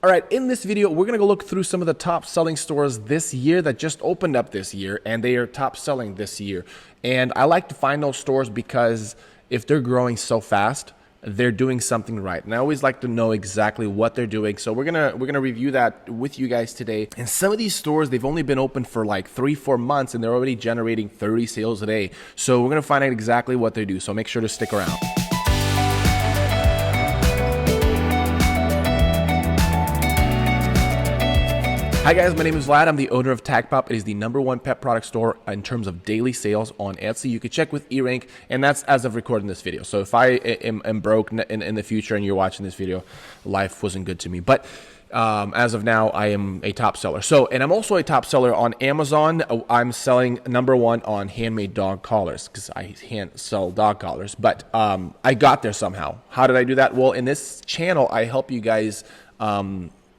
All right, in this video, we're gonna go look through some of the top selling stores this year that just opened up this year, and they are top selling this year. And I like to find those stores because if they're growing so fast, they're doing something right. And I always like to know exactly what they're doing. So we're gonna review that with you guys today. And some of these stores, they've only been open for like 3-4 months, and they're already generating 30 sales a day. So we're gonna find out exactly what they do. So make sure to stick around. Hi guys, my name is Vlad. I'm the owner of TagPop. It is the #1 pet product store in terms of daily sales on Etsy. You can check with eRank, and that's as of recording this video. So if I am broke in the future and you're watching this video, life wasn't good to me. But as of now, I am a top seller. And I'm also a top seller on Amazon. I'm selling #1 on handmade dog collars because I hand sell dog collars. But I got there somehow. How did I do that? Well, in this channel, I help you guys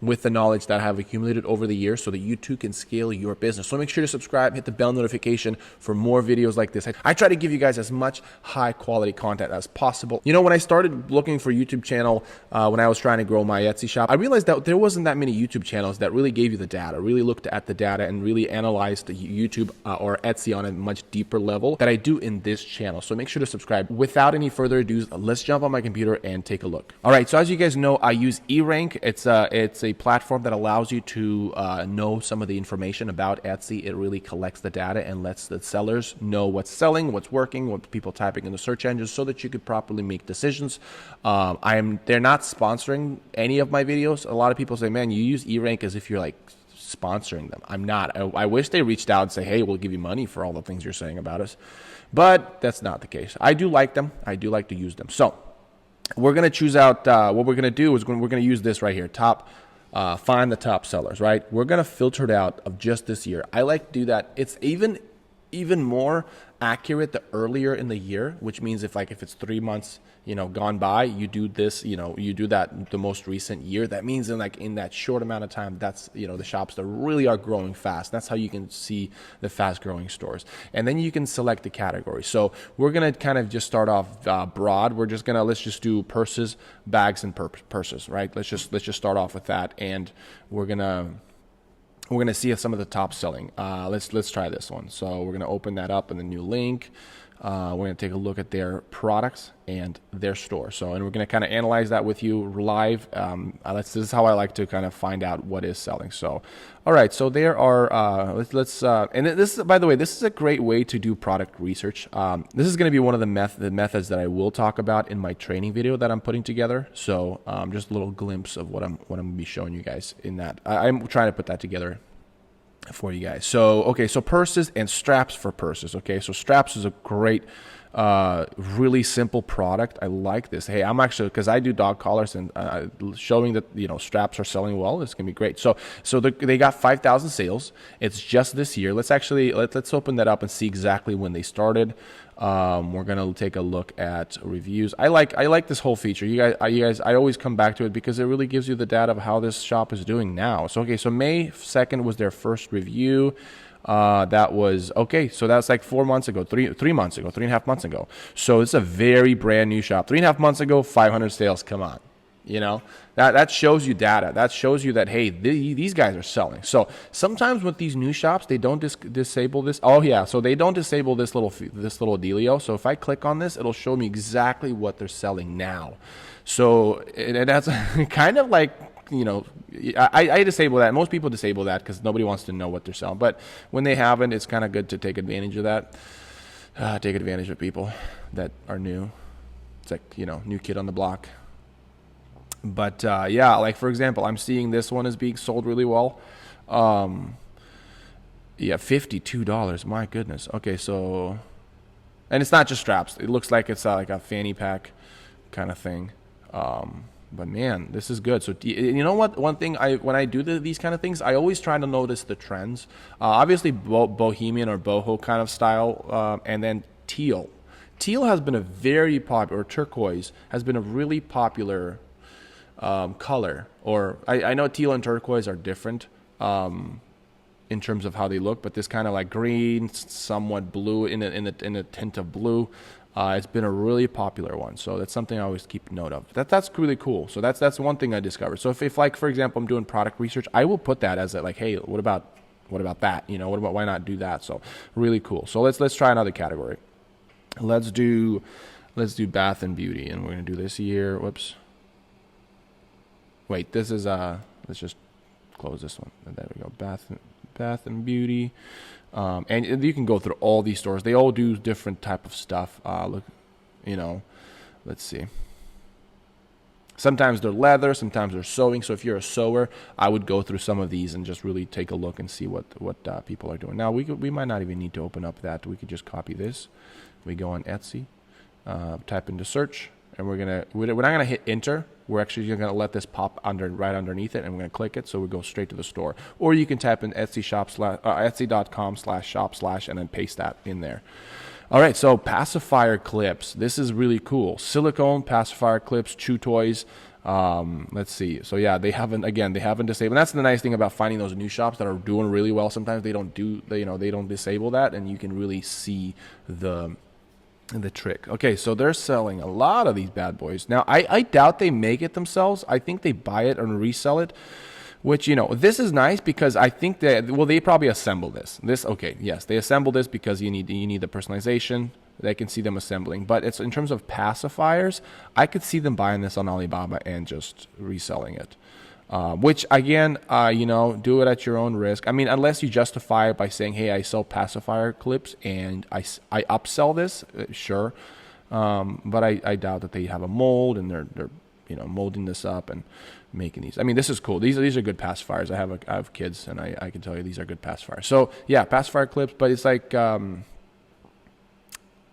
with the knowledge that I have accumulated over the years so that you too can scale your business. So make sure to subscribe, hit the bell notification for more videos like this. I try to give you guys as much high quality content as possible. You know, when I started looking for YouTube channel, when I was trying to grow my Etsy shop, I realized that there wasn't that many YouTube channels that really gave you the data, really looked at the data and really analyzed the YouTube or Etsy on a much deeper level that I do in this channel. So make sure to subscribe. Without any further ado, let's jump on my computer and take a look. All right, so as you guys know, I use eRank. It's a platform that allows you to know some of the information about Etsy. It really collects the data and lets the sellers know what's selling, what's working, what people typing in the search engines, so that you could properly make decisions. They're not sponsoring any of my videos. A lot of people say, man, you use eRank as if you're like sponsoring them. I'm not. I wish they reached out and say, hey, we'll give you money for all the things you're saying about us. But that's not the case. I do like them. I do like to use them. So we're going to choose out, what we're going to do is we're going to use this right here, find the top sellers, right? We're going to filter it out of just this year. I like to do that. It's even more accurate the earlier in the year, which means if it's 3 months, gone by, you do this, you do that the most recent year. That means in that short amount of time, that's, the shops that really are growing fast. That's how you can see the fast growing stores. And then you can select the category. So we're going to kind of just start off broad. Let's just do purses, bags, and purses, right? Let's just start off with that. And we're going to see some of the top selling. Let's try this one. So we're gonna open that up in the new link. We're gonna take a look at their products and their store. And we're gonna kind of analyze that with you live. This is how I like to kind of find out what is selling. So, all right. So there are. And this is, by the way, this is a great way to do product research. This is gonna be one of the methods that I will talk about in my training video that I'm putting together. So just a little glimpse of what I'm gonna be showing you guys in that. I'm trying to put that together for you guys. So, okay, so purses and straps for purses. Okay, so straps is a great, really simple product. I like this. Hey, I'm actually, because I do dog collars, and showing that, straps are selling well, it's going to be great. So they got 5,000 sales. It's just this year. Let's open that up and see exactly when they started. We're gonna take a look at reviews. I like this whole feature. You guys, I always come back to it because it really gives you the data of how this shop is doing now. So okay, so May 2nd was their first review. That was okay. So that's like 4 months ago, 3 months ago, 3.5 months ago. So it's a very brand new shop. 3.5 months ago, 500 sales. Come on. That shows you data. That shows you that, hey, these guys are selling. So sometimes with these new shops, they don't disable this. Oh yeah, so they don't disable this little dealio. So if I click on this, it'll show me exactly what they're selling now. So and that's kind of like, I disable that. Most people disable that because nobody wants to know what they're selling. But when they haven't, it's kind of good to take advantage of that. Take advantage of people that are new. It's like, new kid on the block. But yeah, like for example, I'm seeing this one is being sold really well. Yeah, $52. My goodness. Okay, so, and it's not just straps. It looks like it's like a fanny pack kind of thing. But man, this is good. So you know what? One thing when I do these kind of things, I always try to notice the trends. Obviously, bohemian or boho kind of style, and then teal. Teal has been a very popular, or turquoise has been a really popular color. Or I know teal and turquoise are different in terms of how they look, but this kind of like green, somewhat blue in a tint of blue. It's been a really popular one, so that's something I always keep note of. That's really cool. So that's one thing I discovered. So if like for example I'm doing product research, I will put that as a, like, hey, what about that? You know, why not do that? So really cool. So let's try another category. Let's do bath and beauty, and we're gonna do this here. Whoops. Wait, this is let's just close this one. And there we go. Bath and beauty. And you can go through all these stores. They all do different type of stuff. Look, you know, let's see. Sometimes they're leather, sometimes they're sewing. So if you're a sewer, I would go through some of these and just really take a look and see what people are doing. Now we might not even need to open up that. We could just copy this. We go on Etsy, type into search, and we're not gonna hit enter. We're actually gonna let this pop right underneath it, and we're gonna click it, so we go straight to the store. Or you can type in Etsy.com/shop/ and then paste that in there. All right, so pacifier clips. This is really cool. Silicone pacifier clips, chew toys. Let's see. So yeah, they haven't disabled. And that's the nice thing about finding those new shops that are doing really well. Sometimes they don't disable that, and you can really see the trick. Okay, so they're selling a lot of these bad boys. Now, I doubt they make it themselves. I think they buy it and resell it, which, you know, this is nice because I think they probably assemble this. Okay, yes, they assemble this because you need the personalization. They can see them assembling. But it's in terms of pacifiers, I could see them buying this on Alibaba and just reselling it. Which again, you know, do it at your own risk. I mean, unless you justify it by saying, "Hey, I sell pacifier clips and I upsell this," sure. But I doubt that they have a mold and they're you know, molding this up and making these. I mean, this is cool. These are good pacifiers. I have kids, and I can tell you these are good pacifiers. So yeah, pacifier clips. But it's like,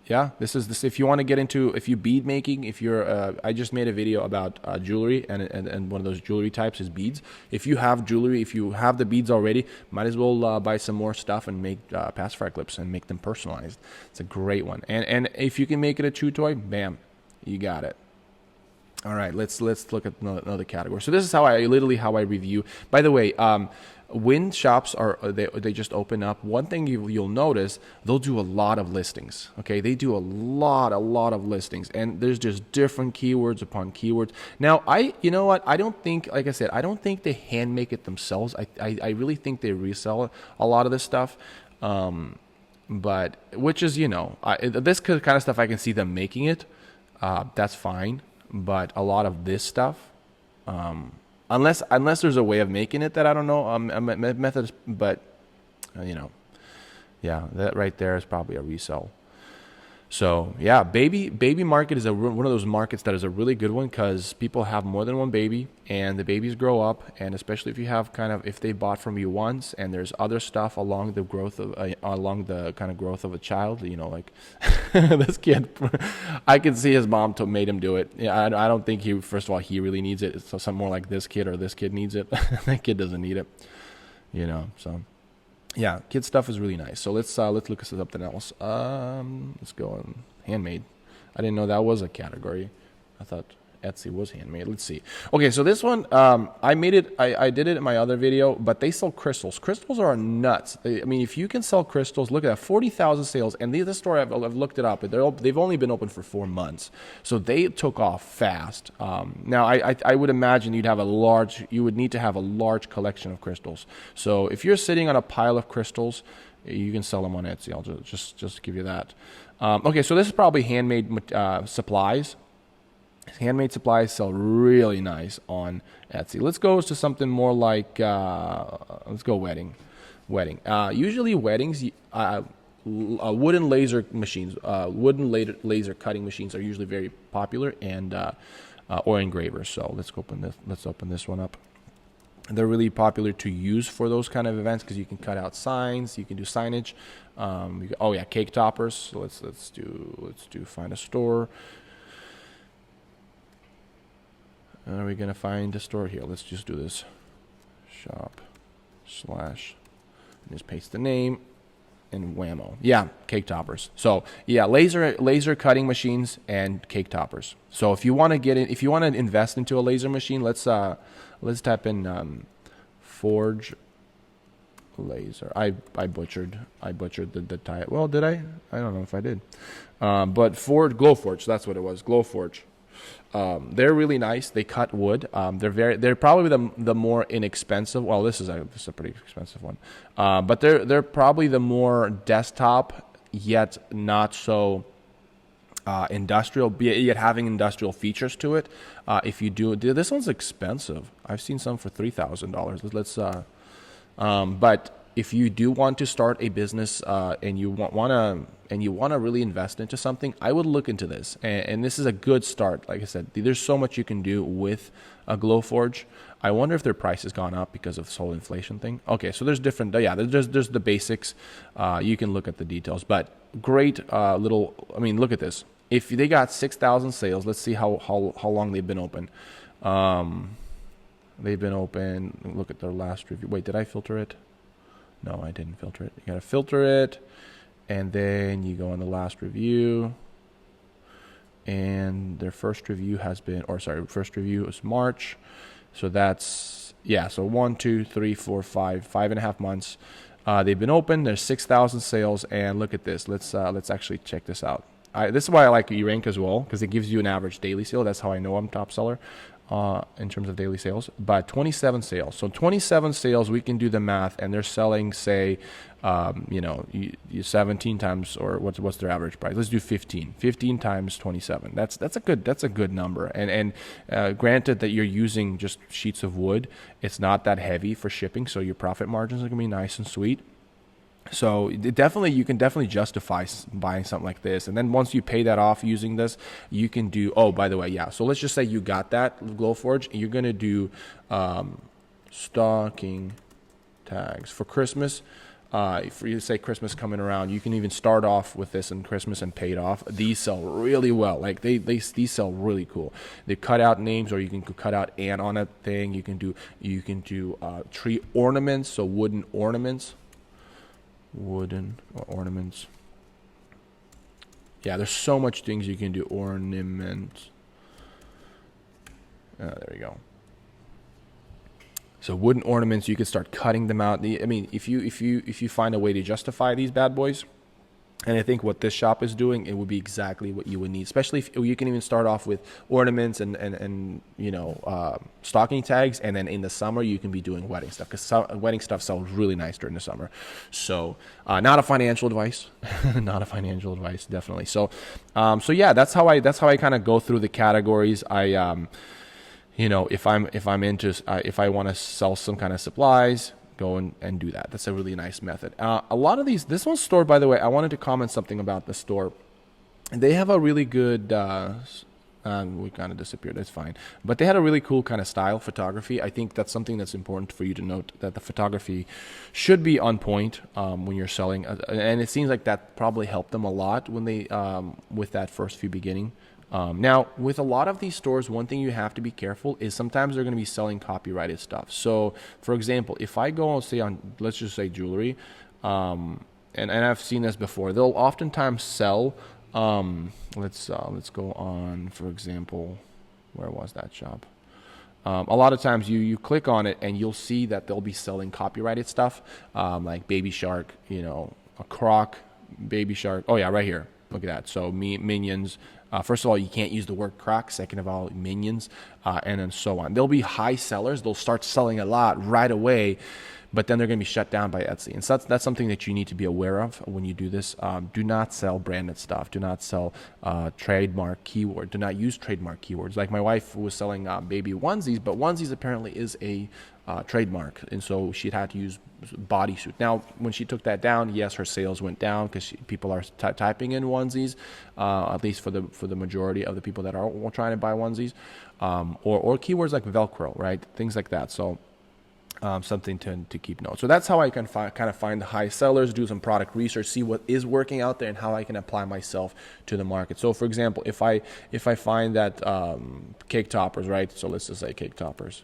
yeah, this. If you want to get into, if you bead making, if you're, I just made a video about jewelry, and one of those jewelry types is beads. If you have jewelry, if you have the beads already, might as well buy some more stuff and make pacifier clips and make them personalized. It's a great one. And if you can make it a chew toy, bam, you got it. All right, let's look at another category. So this is how I review. By the way, when shops they just open up, one thing you'll notice, they'll do a lot of listings. Okay, they do a lot of listings, and there's just different keywords upon keywords. Now, you know what? I don't think, like I said, I don't think they hand make it themselves. I really think they resell a lot of this stuff. But which is, you know, this kind of stuff I can see them making it. That's fine. But a lot of this stuff, unless there's a way of making it that I don't know, methods, but you know, yeah, that right there is probably a resell. So yeah, baby market is one of those markets that is a really good one because people have more than one baby, and the babies grow up, and especially if you have if they bought from you once, and there's other stuff along the growth of growth of a child, you know, like this kid, I can see his mom made him do it. Yeah, I don't think first of all he really needs it. It's something more like this kid or this kid needs it. That kid doesn't need it, you know. So. Yeah, kid stuff is really nice. So let's look at something else. Let's go on handmade. I didn't know that was a category. I thought Etsy was handmade. Let's see. Okay, so this one, I made it. I did it in my other video, but they sell crystals. Crystals are nuts. I mean, if you can sell crystals, look at that, 40,000 sales. And this store, I've looked it up. They've only been open for 4 months, so they took off fast. Now, I would imagine you would need to have a large collection of crystals. So if you're sitting on a pile of crystals, you can sell them on Etsy. I'll just give you that. Okay, so this is probably handmade supplies. Handmade supplies sell really nice on Etsy. Let's go to something more like, let's go wedding. Usually weddings, wooden laser machines, laser cutting machines are usually very popular, and or engravers. So let's open this one up. They're really popular to use for those kind of events because you can cut out signs, you can do signage. Cake toppers. So let's do find a store. Are we gonna find a store here? Let's just do this. Shop / and just paste the name and whammo. Yeah, cake toppers. So yeah, laser cutting machines and cake toppers. So if you want to invest into a laser machine, let's type in Forge laser. I butchered the tie. Well, did I? I don't know if I did. But Ford Glowforge, that's what it was. Glowforge. They're really nice. They cut wood. They're probably the more inexpensive. Well, this is a pretty expensive one. But they're probably the more desktop, yet not so industrial, yet having industrial features to it. If you do, this one's expensive. I've seen some for $3,000. Let's but if you do want to start a business and you want to really invest into something, I would look into this. And this is a good start. Like I said, there's so much you can do with a Glowforge. I wonder if their price has gone up because of this whole inflation thing. Okay, so there's different. Yeah, there's the basics. You can look at the details, but great little. I mean, look at this. If they got 6,000 sales, let's see how long they've been open. They've been open. Look at their last review. Wait, did I filter it? No, I didn't filter it. You gotta filter it, and then you go on the last review. And their first review first review is March. So that's, so 1, 2, 3, 4, 5.5 months. They've been open. There's 6,000 sales, and look at this. Let's actually check this out. This is why I like E-Rank as well, because it gives you an average daily sale. That's how I know I'm top seller in terms of daily sales. But 27 sales. So 27 sales, we can do the math, and they're selling, say, you 17 times, or what's their average price? Let's do 15. 15 times 27. That's a good number. And granted that you're using just sheets of wood, it's not that heavy for shipping, so your profit margins are gonna be nice and sweet. So you can definitely justify buying something like this. And then once you pay that off using this, you can do, by the way, so let's just say you got that Glowforge, and you're going to do stocking tags for Christmas. If you say Christmas coming around, you can even start off with this in Christmas and pay it off. These sell really well. Like these sell really cool. They cut out names, or you can cut out "and" on a thing. You can do tree ornaments, so wooden ornaments. Yeah, there's so much things you can do. Ornaments. There we go. So wooden ornaments, you can start cutting them out. I mean, if you find a way to justify these bad boys, and I think what this shop is doing, it would be exactly what you would need. Especially if you can even start off with ornaments and stocking tags, and then in the summer you can be doing wedding stuff, because wedding stuff sells really nice during the summer. So not a financial advice, not a financial advice, definitely. So that's how I kind of go through the categories. If I want to sell some kind of supplies, go and do that. That's a really nice method. A lot of this one's store, by the way, I wanted to comment something about the store. They have a really good, we kind of disappeared, that's fine. But they had a really cool kind of style photography. I think that's something that's important for you to note, that the photography should be on point when you're selling. And it seems like that probably helped them a lot when they, with that first few beginning. Now, with a lot of these stores, one thing you have to be careful is sometimes they're going to be selling copyrighted stuff. So, for example, if I go and say let's just say jewelry, and I've seen this before, they'll oftentimes sell, let's go on, for example, where was that shop? A lot of times you click on it and you'll see that they'll be selling copyrighted stuff, like Baby Shark, a croc, Baby Shark. Oh yeah, right here. Look at that. So Minions. First of all, you can't use the word croc. Second of all, Minions, and then so on. They'll be high sellers. They'll start selling a lot right away, but then they're going to be shut down by Etsy. And so that's something that you need to be aware of when you do this. Do not sell branded stuff. Do not sell trademark keyword. Do not use trademark keywords. Like my wife was selling baby onesies, but onesies apparently is a trademark, and so she had to use bodysuit. Now, when she took that down, yes, her sales went down because people are typing in onesies, at least for the majority of the people that are trying to buy onesies, or keywords like Velcro, right? Things like that. So something to keep note. So that's how I can kind of find the high sellers, do some product research, see what is working out there, and how I can apply myself to the market. So, for example, if I find that cake toppers, right? So let's just say cake toppers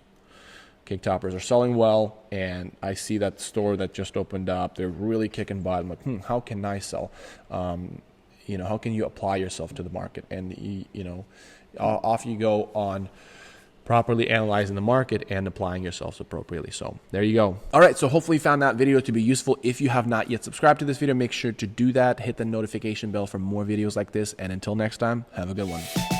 are selling well, and I see that store that just opened up, they're really kicking butt. I'm like, how can I sell? How can you apply yourself to the market? And off you go on properly analyzing the market and applying yourselves appropriately. So there you go. All right, so hopefully you found that video to be useful. If you have not yet subscribed to this video, make sure to do that. Hit the notification bell for more videos like this. And until next time, have a good one.